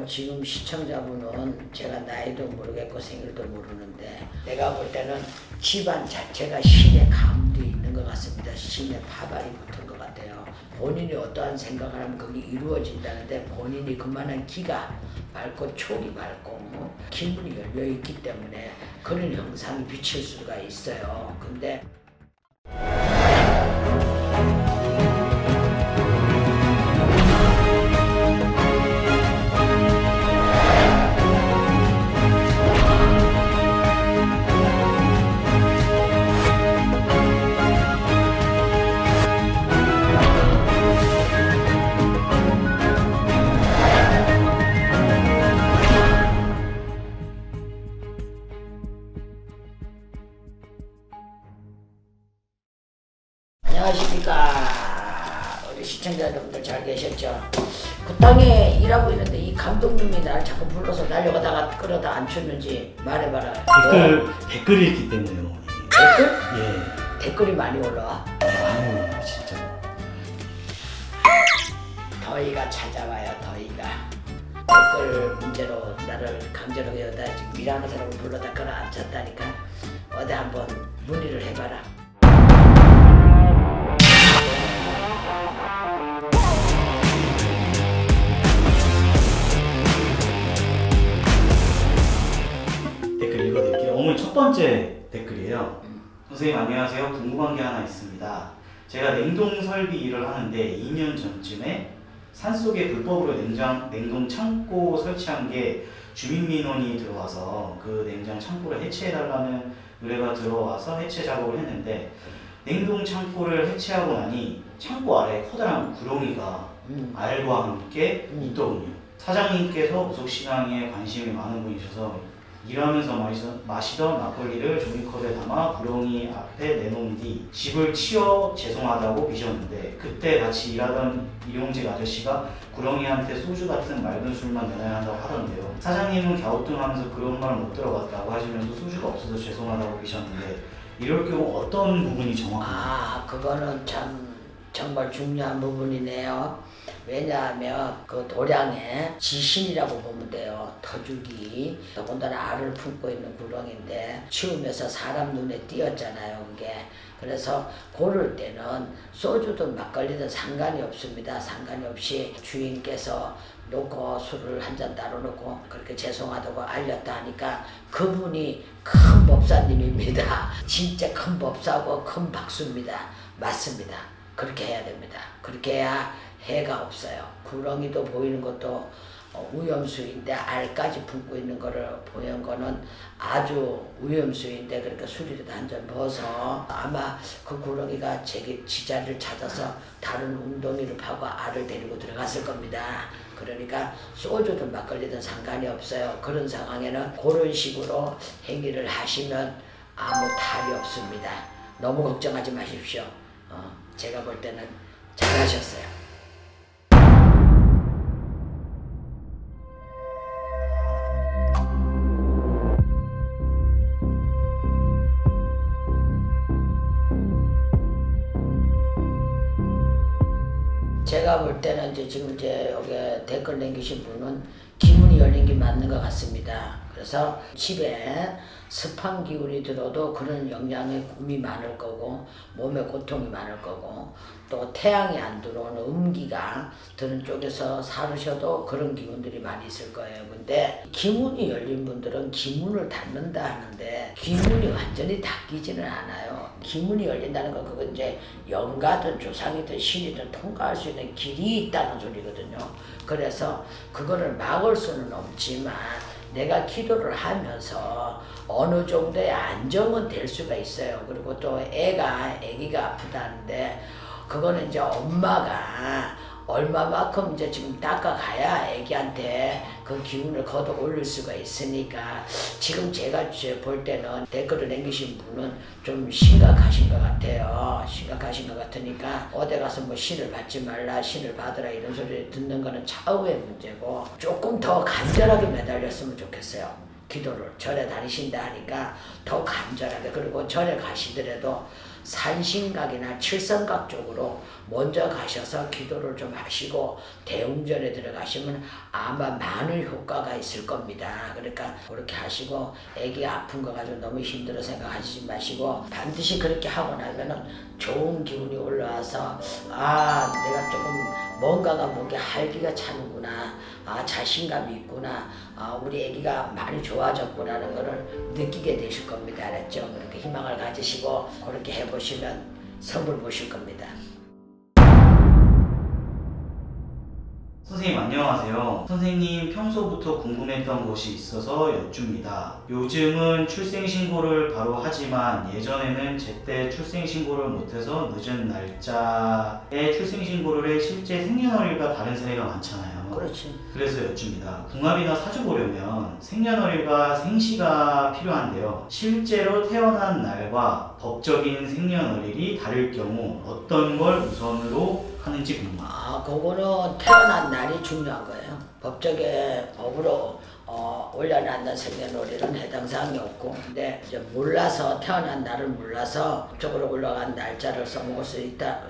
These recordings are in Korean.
지금 시청자분은 제가 나이도 모르겠고 생일도 모르는데 내가 볼 때는 집안 자체가 신의 감도 있는 것 같습니다. 신의 파발이 붙은 것 같아요. 본인이 어떠한 생각을 하면 그게 이루어진다는데 본인이 그만한 기가 맑고 촉이 맑고 기분이 열려있기 때문에 그런 형상이 비칠 수가 있어요. 근데 안녕하십니까. 우리 시청자 여러분들 잘 계셨죠? 그 땅에 일하고 있는데 이 감독님이 날 자꾸 불러서 날려가다가 끌어다 앉혔는지 말해봐라. 댓글 읽기 때문에요. 댓글? 예. 댓글이 많이 올라와? 많이 올라와 진짜. 더위가 찾아와요. 더위가. 댓글 문제로 나를 강제로 여다 지금 일하는 사람을 불러다 끌어 앉혔다니까. 어디 한번 문의를 해봐라. 댓글 읽어드릴게요. 오늘 첫 번째 댓글이에요. 선생님 안녕하세요. 궁금한 게 하나 있습니다. 제가 냉동 설비 일을 하는데 2년 전쯤에 산속에 불법으로 냉동 창고 설치한 게 주민민원이 들어와서 그 냉장 창고를 해체해달라는 의뢰가 들어와서 해체 작업을 했는데 냉동 창고를 해체하고 나니 창고 아래에 커다란 구렁이가 알과 함께 있더군요. 사장님께서 무속신앙에 관심이 많은 분이셔서 일하면서 마시던 막걸리를 종이컵에 담아 구렁이 앞에 내놓은 뒤 집을 치워 죄송하다고 비셨는데 그때 같이 일하던 일용직 아저씨가 구렁이한테 소주 같은 맑은 술만 내놔야 한다고 하던데요. 사장님은 갸우뚱하면서 그런 말 못 들어봤다고 하시면서 소주가 없어서 죄송하다고 비셨는데 이럴 경우 어떤 부분이 정확한가요? 그거는 정말 중요한 부분이네요. 왜냐하면 그 도량의 지신이라고 보면 돼요. 터주기, 더군다나 알을 품고 있는 구렁인데 치우면서 사람 눈에 띄었잖아요. 그게. 그래서 고를 때는 소주든 막걸리든 상관이 없습니다. 상관이 없이 주인께서 놓고 술을 한 잔 따로 놓고 그렇게 죄송하다고 알렸다 하니까 그분이 큰 법사님입니다. 진짜 큰 법사고 큰 박수입니다. 맞습니다. 그렇게 해야 됩니다. 그렇게 해야 해가 없어요. 구렁이도 보이는 것도 위험수인데 알까지 품고 있는 거를 보는 거는 아주 위험수인데 그러니까 술이라도 한 잔 벗어 아마 그 구렁이가 지자리를 찾아서 다른 웅덩이를 파고 알을 데리고 들어갔을 겁니다. 그러니까 소주든 막걸리든 상관이 없어요. 그런 상황에는 그런 식으로 행위를 하시면 아무 탈이 없습니다. 너무 걱정하지 마십시오. 제가 볼 때는 잘하셨어요. 제가 볼 때는 지금 여기 댓글 남기신 분은 기운이 열린 게 맞는 것 같습니다. 그래서 집에 습한 기운이 들어도 그런 영양의 꿈이 많을 거고 몸에 고통이 많을 거고 또 태양이 안 들어오는 음기가 드는 쪽에서 살으셔도 그런 기운들이 많이 있을 거예요. 근데 기운이 열린 분들은 기운을 닫는다 하는데 기운이 완전히 닫히지는 않아요. 기운이 열린다는 건 그건 이제 영가든 조상이든 신이든 통과할 수 있는 길이 있다는 소리거든요. 그래서 그거를 막을 수는 없지만 내가 기도를 하면서 어느 정도의 안정은 될 수가 있어요. 그리고 또 애기가 아프다는데 그거는 이제 엄마가 얼마만큼 이제 지금 닦아가야 애기한테 그 기운을 걷어 올릴 수가 있으니까 지금 제가 볼 때는 댓글을 남기신 분은 좀 심각하신 것 같아요. 심각하신 것 같으니까 어디 가서 뭐 신을 받지 말라 신을 받으라 이런 소리를 듣는 거는 차후의 문제고 조금 더 간절하게 매달렸으면 좋겠어요. 기도를 절에 다니신다 하니까 더 간절하게 그리고 절에 가시더라도 산신각이나 칠성각 쪽으로 먼저 가셔서 기도를 좀 하시고 대웅전에 들어가시면 아마 많은 효과가 있을 겁니다. 그러니까 그렇게 하시고 애기가 아픈 거 가지고 너무 힘들어 생각하시지 마시고 반드시 그렇게 하고 나면은 좋은 기운이 올라와서 아 내가 조금 뭔가가 뭔가 활기가 차는구나, 아 자신감이 있구나, 아 우리 애기가 많이 좋아졌구나라는 거를 느끼게 되실 겁니다. 알았죠? 그렇게 희망을 가지시고 그렇게 해보시면 선물 보실 겁니다. 선생님 안녕하세요. 선생님 평소부터 궁금했던 것이 있어서 여쭙니다. 요즘은 출생신고를 바로 하지만 예전에는 제때 출생신고를 못해서 늦은 날짜에 출생신고를 해 실제 생년월일과 다른 사례가 많잖아요. 그렇지. 그래서 여쭙니다. 궁합이나 사주 보려면 생년월일과 생시가 필요한데요. 실제로 태어난 날과 법적인 생년월일이 다를 경우 어떤 걸 우선으로 하는지 궁금합니다. 그거는 태어난 날이 중요한 거예요. 법으로 올려놨는 생년월일은 해당 사항이 없고, 근데 이제 몰라서 태어난 날을 몰라서 법적으로 올라간 날짜를 써먹을 수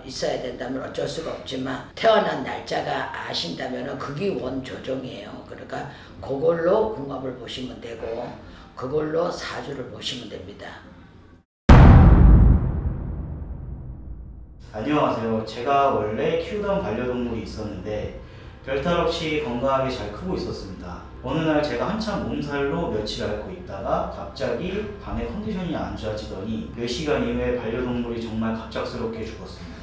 있어야 된다면 어쩔 수가 없지만 태어난 날짜가 아신다면은 그게 원 조정이에요. 그러니까 그걸로 궁합을 보시면 되고 그걸로 사주를 보시면 됩니다. 안녕하세요. 제가 원래 키우던 반려동물이 있었는데 별탈 없이 건강하게 잘 크고 있었습니다. 어느 날 제가 한참 몸살로 며칠 앓고 있다가 갑자기 밤에 컨디션이 안 좋아지더니 몇 시간 이후에 반려동물이 정말 갑작스럽게 죽었습니다.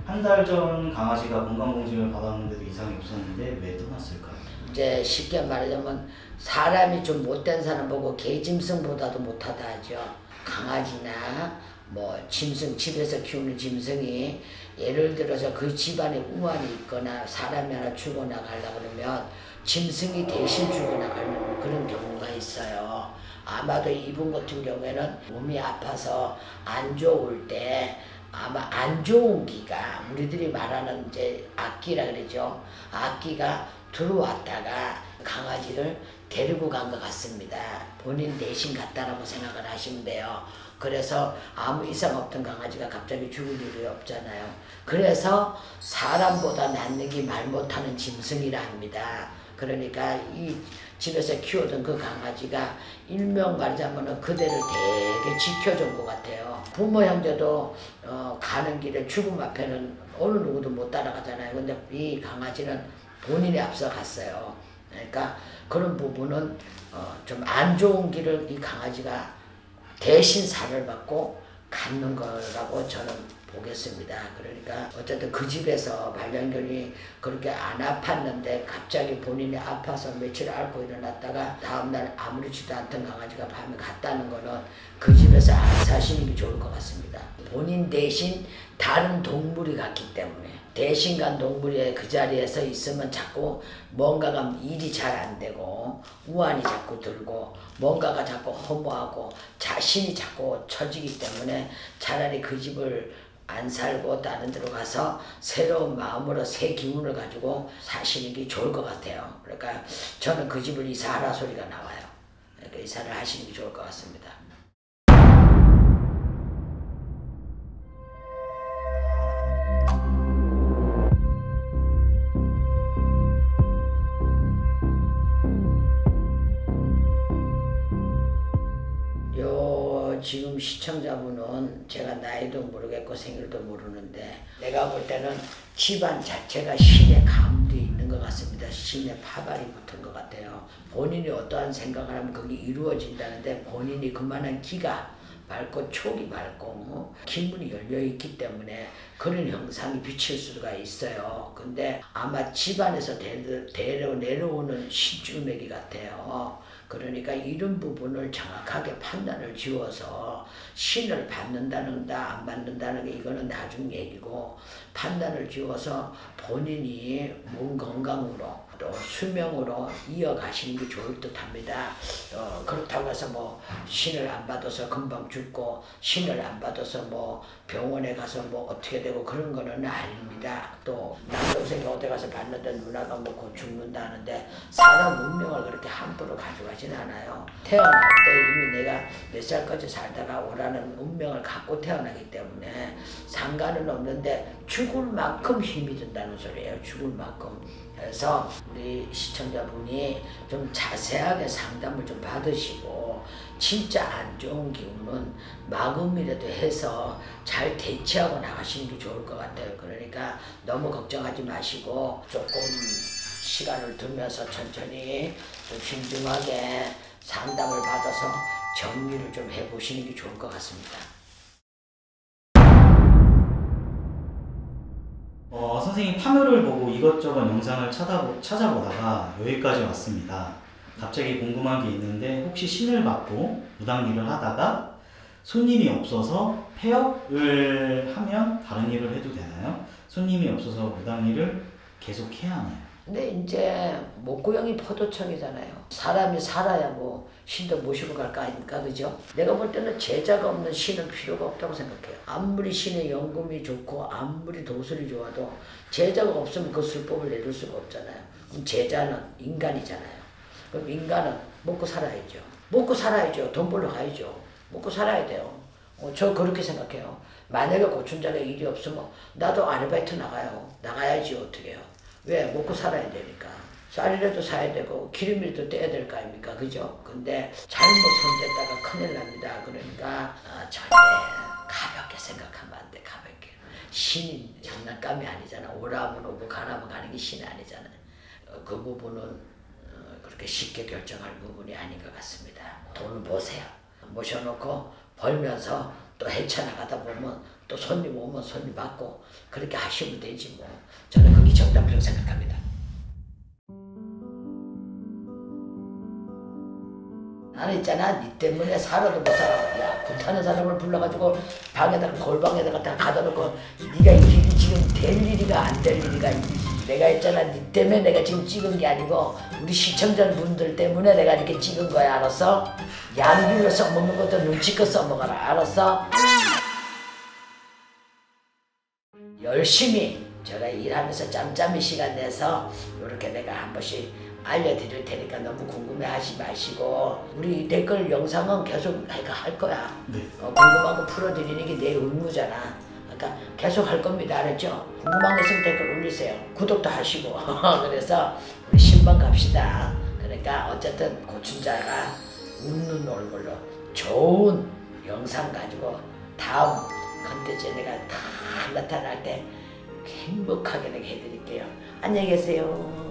한 달 전 강아지가 건강검진을 받았는데도 이상이 없었는데 왜 떠났을까요? 이제 쉽게 말하자면 사람이 좀 못된 사람 보고 개짐승보다도 못하다 하죠. 강아지나 뭐 짐승, 집에서 키우는 짐승이 예를 들어서 그 집안에 우환이 있거나 사람이 하나 죽어나가려고 그러면 짐승이 대신 죽어나가는 그런 경우가 있어요. 아마도 이분 같은 경우에는 몸이 아파서 안 좋을 때 아마 안 좋은 기가 우리들이 말하는 이제 악기라 그러죠. 악기가 들어왔다가 강아지를 데리고 간 것 같습니다. 본인 대신 갔다라고 생각을 하시면 돼요. 그래서 아무 이상 없던 강아지가 갑자기 죽을 일이 없잖아요. 그래서 사람보다 낫는 말 못하는 짐승이라 합니다. 그러니까 이 집에서 키우던 그 강아지가 일명 말하자면 그대를 되게 지켜준 것 같아요. 부모 형제도 가는 길에 죽음 앞에는 어느 누구도 못 따라가잖아요. 근데 이 강아지는 본인이 앞서 갔어요. 그러니까 그런 부분은 좀 안 좋은 길을 이 강아지가 대신 살을 받고 갖는 거라고 저는 보겠습니다. 그러니까 어쨌든 그 집에서 반려견이 그렇게 안 아팠는데 갑자기 본인이 아파서 며칠 앓고 일어났다가 다음날 아무렇지도 않던 강아지가 밤에 갔다는 거는 그 집에서 안 사시는 게 좋을 것 같습니다. 본인 대신 다른 동물이 갔기 때문에 대신 간 동물이 그 자리에서 있으면 자꾸 뭔가가 일이 잘 안 되고 우환이 자꾸 들고 뭔가가 자꾸 허무하고 자신이 자꾸 처지기 때문에 차라리 그 집을 안 살고 다른 데로 가서 새로운 마음으로 새 기운을 가지고 사시는 게 좋을 것 같아요. 그러니까 저는 그 집을 이사하라 소리가 나와요. 그러니까 이사를 하시는 게 좋을 것 같습니다. 지금 시청자분은 제가 나이도 모르겠고 생일도 모르는데 내가 볼 때는 집안 자체가 신의 가문이 있는 것 같습니다. 신의 파발이 붙은 것 같아요. 본인이 어떠한 생각을 하면 그게 이루어진다는데 본인이 그만한 기가 밝고 촉이 밝고 기문이 열려있기 때문에 그런 형상이 비칠 수가 있어요. 근데 아마 집안에서 내려오는 신주매기 같아요. 그러니까 이런 부분을 정확하게 판단을 지어서 신을 받는다는다 안 받는다는 게 이거는 나중 얘기고 판단을 지어서 본인이 몸 건강으로 또 수명으로 이어가시는 게 좋을 듯 합니다. 그렇다고 해서 뭐 신을 안 받아서 금방 죽고 신을 안 받아서 뭐 병원에 가서 뭐 어떻게 되고 그런 거는 아닙니다. 또 남동생이 어디 가서 봤는데 누나가 뭐 곧 죽는다 하는데 사람 운명을 그렇게 함부로 가져가지는 않아요. 태어날 때 이미 내가 몇 살까지 살다가 오라는 운명을 갖고 태어나기 때문에 상관은 없는데 죽을 만큼 힘이 든다는 소리예요. 죽을 만큼. 그래서 우리 시청자분이 좀 자세하게 상담을 좀 받으시고 진짜 안 좋은 기운은 마음이라도 해서 잘 대처하고 나가시는 게 좋을 것 같아요. 그러니까 너무 걱정하지 마시고 조금 시간을 두면서 천천히 좀 신중하게 상담을 받아서 정리를 좀 해보시는 게 좋을 것 같습니다. 선생님 파묘를 보고 이것저것 영상을 찾아보다가 여기까지 왔습니다. 갑자기 궁금한 게 있는데 혹시 신을 받고 무당 일을 하다가 손님이 없어서 폐업을 하면 다른 일을 해도 되나요? 손님이 없어서 무당 일을 계속 해야 하나요? 근데 이제 목구형이 포도청이잖아요. 사람이 살아야 뭐 신도 모시고 갈 거 아닙니까? 그죠? 내가 볼 때는 제자가 없는 신은 필요가 없다고 생각해요. 아무리 신의 연금이 좋고 아무리 도술이 좋아도 제자가 없으면 그 술법을 내줄 수가 없잖아요. 그럼 제자는 인간이잖아요. 그럼 인간은 먹고 살아야죠. 먹고 살아야죠. 돈 벌러 가야죠. 먹고 살아야 돼요. 저 그렇게 생각해요. 만약에 고춘자가 일이 없으면 나도 아르바이트 나가요. 나가야지 어떻게 해요. 왜? 먹고 살아야 되니까. 쌀이라도 사야 되고 기름이라도 떼야 될 거 아닙니까? 그죠? 근데 잘못 손댔다가 큰일 납니다. 그러니까 절대 가볍게 생각하면 안 돼. 가볍게. 신이 장난감이 아니잖아. 오라면 오고 가라면 가는 게 신이 아니잖아. 그 부분은 그렇게 쉽게 결정할 부분이 아닌 것 같습니다. 돈을 모세요. 모셔놓고 벌면서 또 헤쳐나가다 보면 또 손님 오면 손님 받고 그렇게 하시면 되지 뭐. 저는 그게 정답이라고 생각합니다. 나는 있잖아, 니 때문에 살아도 못 살아. 야, 불타는 사람을 불러가지고 방에다가 골방에다가 다 가둬놓고 네가 이 일이 지금 될 일이가 안 될 일이가 내가 있잖아, 니 때문에 내가 지금 찍은 게 아니고 우리 시청자분들 때문에 내가 이렇게 찍은 거야, 알았어? 양기로 써먹는 것도 눈치껏 써먹어라, 알았어? 열심히 제가 일하면서 짬짬이 시간 내서 이렇게 내가 한 번씩 알려드릴 테니까 너무 궁금해하지 마시고 우리 댓글 영상은 계속 내가 할 거야. 네. 궁금한 거 풀어드리는 게 내 의무잖아. 그러니까 계속 할 겁니다. 알았죠? 궁금한 거 있으면 댓글 올리세요. 구독도 하시고 그래서 우리 신방 갑시다. 그러니까 어쨌든 고춘자가 웃는 얼굴로 좋은 영상 가지고 다음 컨텐츠에 내가 다 나타날 때 행복하게 내가 해드릴게요. 안녕히 계세요.